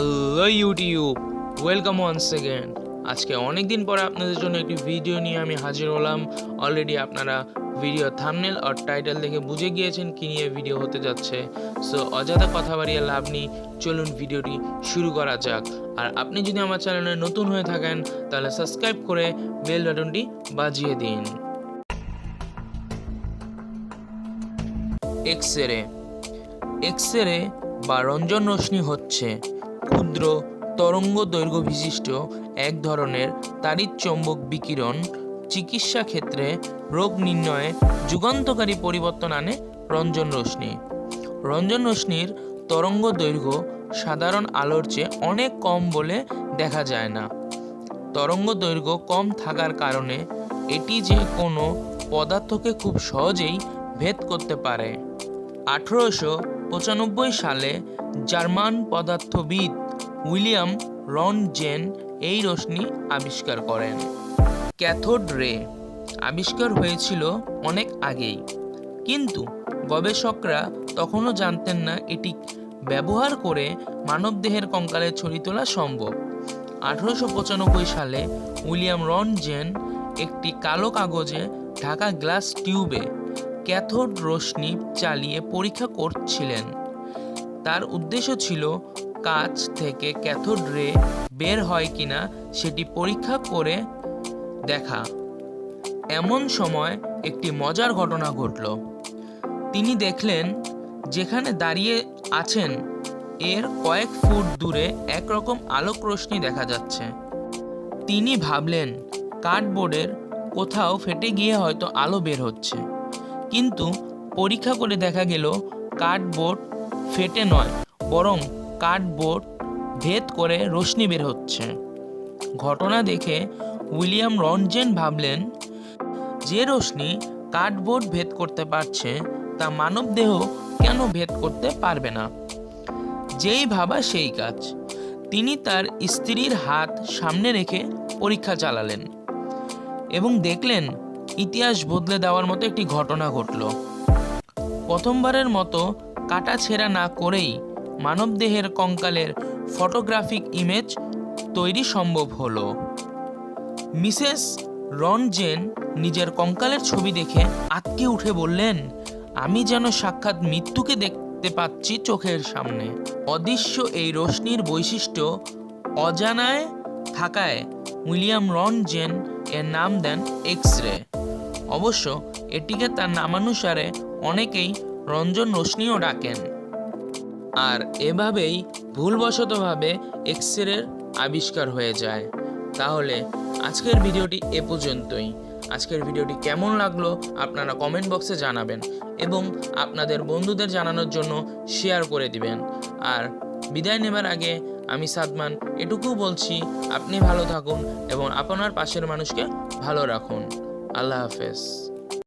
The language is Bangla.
Hello YouTube, welcome once again. আজকে অনেক দিন পরে আপনাদের জন্য একটি ভিডিও নিয়ে আমি হাজির হলাম। অলরেডি আপনারা ভিডিও থাম্বনেল আর টাইটেল দেখে বুঝে গিয়েছেন কী নিয়ে ভিডিও হতে যাচ্ছে। সো অযথা কথা বাড়িয়ে লাভ নেই, চলুন ভিডিওটি শুরু করা যাক। আর আপনি যদি আমার চ্যানেলে নতুন হয়ে থাকেন তাহলে সাবস্ক্রাইব করে বেল বাটনটি বাজিয়ে দিন। এক্স-রে বা রঞ্জন রশ্মি হচ্ছে ক্ষুদ্র তরঙ্গ দৈর্ঘ্য বিশিষ্ট এক ধরনের তাড়িৎ-চৌম্বক বিকিরণ। চিকিৎসা ক্ষেত্রে রোগ নির্ণয়ে যুগান্তকারী পরিবর্তন আনে রঞ্জন রশ্মি। রঞ্জন রশ্মির তরঙ্গ দৈর্ঘ্য সাধারণ আলোর চেয়ে অনেক কম বলে দেখা যায় না। তরঙ্গ দৈর্ঘ্য কম থাকার কারণে এটি যে কোনো পদার্থকে খুব সহজেই ভেদ করতে পারে। 1895 সালে জার্মান পদার্থবিদ উইলিয়াম রন্টজেন এই রশ্মি আবিষ্কার করেন। ক্যাথোড রে আবিষ্কার হয়েছিল অনেক আগেই, কিন্তু গবেষকরা তখনও জানতেন না এটি ব্যবহার করে মানবদেহের কঙ্কালে ছবি তোলা সম্ভব। 1895 সালে উইলিয়াম রন্টজেন একটি কালো কাগজে ঢাকা গ্লাস টিউবে ক্যাথোড রশ্মি চালিয়ে পরীক্ষা করছিলেন। তার উদ্দেশ্য ছিল কাঁচ থেকে ক্যাথোড রে বের হয় কিনা সেটি পরীক্ষা করে দেখা। এমন সময় একটি মজার ঘটনা ঘটল। তিনি দেখলেন যেখানে দাঁড়িয়ে আছেন এর কয়েক ফুট দূরে একরকম আলোক রশ্মি দেখা যাচ্ছে। তিনি ভাবলেন কার্ডবোর্ডের কোথাও ফেটে গিয়ে হয়তো আলো বের হচ্ছে, কিন্তু পরীক্ষা করে দেখা গেল কার্ডবোর্ড ফেটে নয়, বরং কার্ডবোর্ড ভেদ করে রশ্মি বের হচ্ছে। ঘটনা দেখে উইলিয়াম রন্টজেন ভাবলেন, যে রশ্মি কার্ডবোর্ড ভেদ করতে পারছে তা মানবদেহ কেন ভেদ করতে পারবে না? যেই ভাবা সেই কাজ। তিনি তার স্ত্রীর হাত সামনে রেখে পরীক্ষা চালালেন এবং দেখলেন ইতিহাস বদলে দেওয়ার মতো একটি ঘটনা ঘটল। প্রথমবারের মতো কাটা ছেঁড়া না করেই মানবদেহের কঙ্কালের ফটোগ্রাফিক ইমেজ তৈরি সম্ভব হলো। মিসেস রন্টজেন নিজের কঙ্কালের ছবি দেখে আঁতকে উঠে বললেন, আমি যেন সাক্ষাৎ মৃত্যুকে দেখতে পাচ্ছি চোখের সামনে। অদৃশ্য এই রশ্মির বৈশিষ্ট্য অজানায় থাকায় উইলিয়াম রন্টজেন এর নাম দেন এক্স-রে। অবশ্য এটিকে তার নামানুসারে অনেকেই রঞ্জন রশ্মিও ডাকেন। আর এভাবেই ভুলবশতভাবে এক্স-রের আবিষ্কার হয়ে যায়। তাহলে আজকের ভিডিওটি এ পর্যন্তই। আজকের ভিডিওটি কেমন লাগলো আপনারা কমেন্ট বক্সে জানাবেন এবং আপনাদের বন্ধুদের জানানোর জন্য শেয়ার করে দিবেন। আর বিদায় নেবার আগে আমি সাদমান এটুকু বলছি, আপনি ভালো থাকুন এবং আপনার পাশের মানুষকে ভালো রাখুন। আল্লাহ হাফেজ।